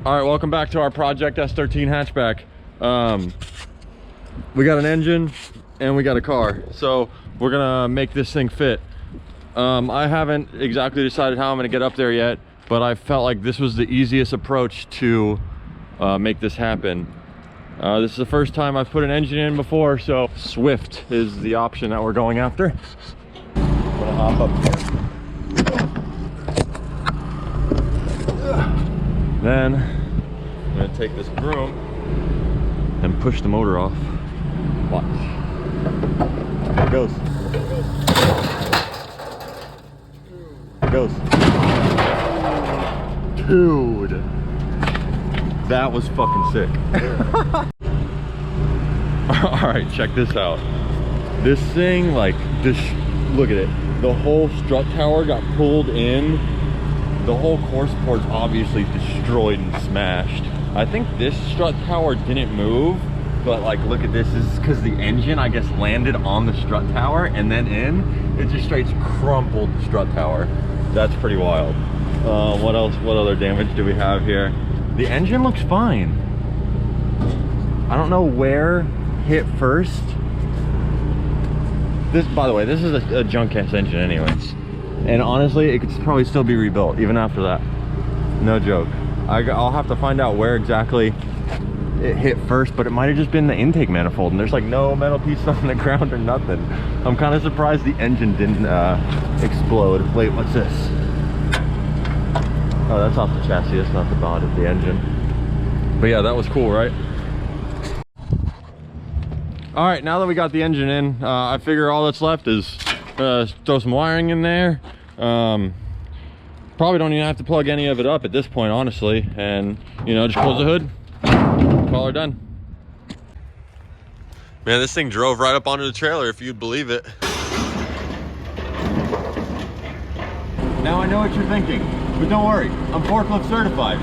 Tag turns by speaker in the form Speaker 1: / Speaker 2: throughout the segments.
Speaker 1: All right, welcome back to our Project S13 hatchback. We got an engine and we got a car, so we're gonna make this thing fit. I haven't exactly decided how I'm gonna get up there yet, but I felt like this was the easiest approach to make this happen. This is the first time I've put an engine in before, so Swift is the option that we're going after. I'm gonna hop up here. Then I'm gonna take this broom and push the motor off. Watch. There it goes. There it goes. Dude, that was fucking sick. All right, check this out. This thing, like, this, look at it. The whole strut tower got pulled in. The whole core support's obviously destroyed and smashed. I think this strut tower didn't move, but like, look at this. This is because the engine, I guess, landed on the strut tower and then it just straight crumpled the strut tower. That's pretty wild. What else? What other damage do we have here? The engine looks fine. I don't know where hit first. This, by the way, this is a junk ass engine anyways. And honestly, it could probably still be rebuilt even after that. No joke. I'll have to find out where exactly it hit first, but it might have just been the intake manifold, and there's like no metal piece on the ground or nothing. I'm kind of surprised the engine didn't explode. Wait, what's this? Oh, that's off the chassis. That's not the body of the engine. But yeah, that was cool, right? All right, now that we got the engine in, I figure all that's left is throw some wiring in there. Probably don't even have to plug any of it up at this point, honestly, and you know, just close the hood, call her done. Man, this thing drove right up onto the trailer, if you'd believe it. Now I know what you're thinking, but don't worry, I'm forklift certified.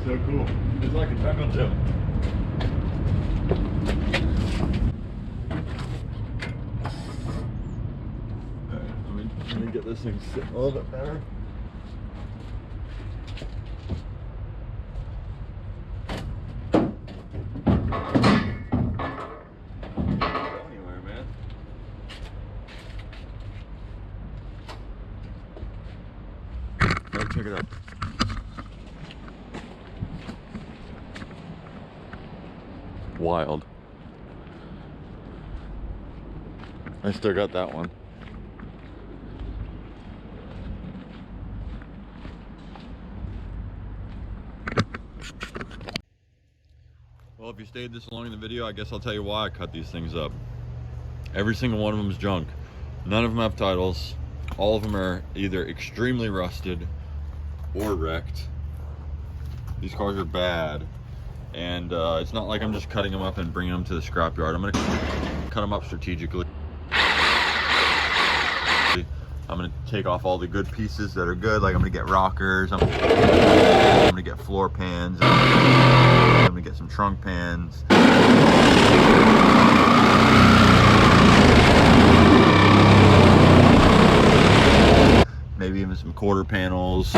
Speaker 1: So cool. It's like a jungle gym. Let me get this thing sitting a little bit better. Anywhere, man. Check it out. Wild. I still got that one. Well, if you stayed this long in the video, I guess I'll tell you why I cut these things up. Every single one of them is junk. None of them have titles. All of them are either extremely rusted or wrecked. These cars are bad. And it's not like I'm just cutting them up and bringing them to the scrapyard. I'm gonna cut them up strategically. I'm gonna take off all the good pieces that are good. Like I'm gonna get rockers. I'm gonna get floor pans. I'm gonna get some trunk pans. Maybe even some quarter panels.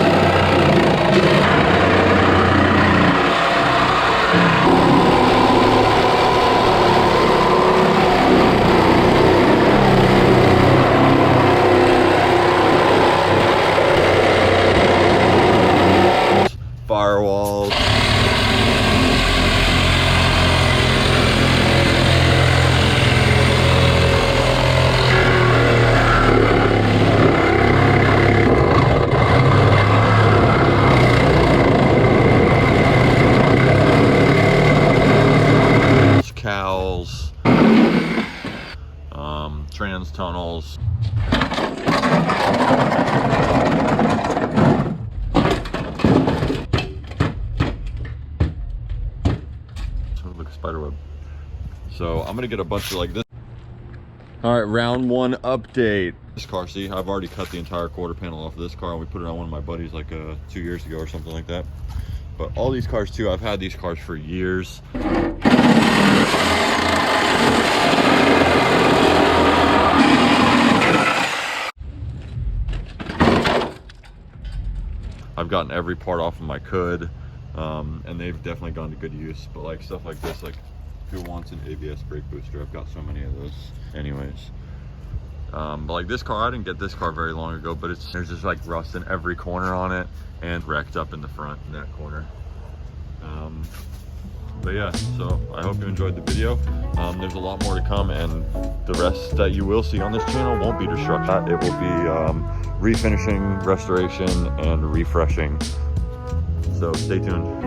Speaker 1: trans tunnels. Look, spiderweb. So I'm gonna get a bunch of like this. All right, round one update. This car, see, I've already cut the entire quarter panel off of this car, and we put it on one of my buddies like 2 years ago or something like that. But all these cars too, I've had these cars for years. I've gotten every part off them I could, and they've definitely gone to good use. But like stuff like this, like who wants an ABS brake booster? I've got so many of those. Anyways, but like this car, I didn't get this car very long ago, but there's just like rust in every corner on it and wrecked up in the front in that corner. But yeah, so I hope you enjoyed the video. There's a lot more to come, and the rest that you will see on this channel won't be destruction. It will be refinishing, restoration, and refreshing. So stay tuned.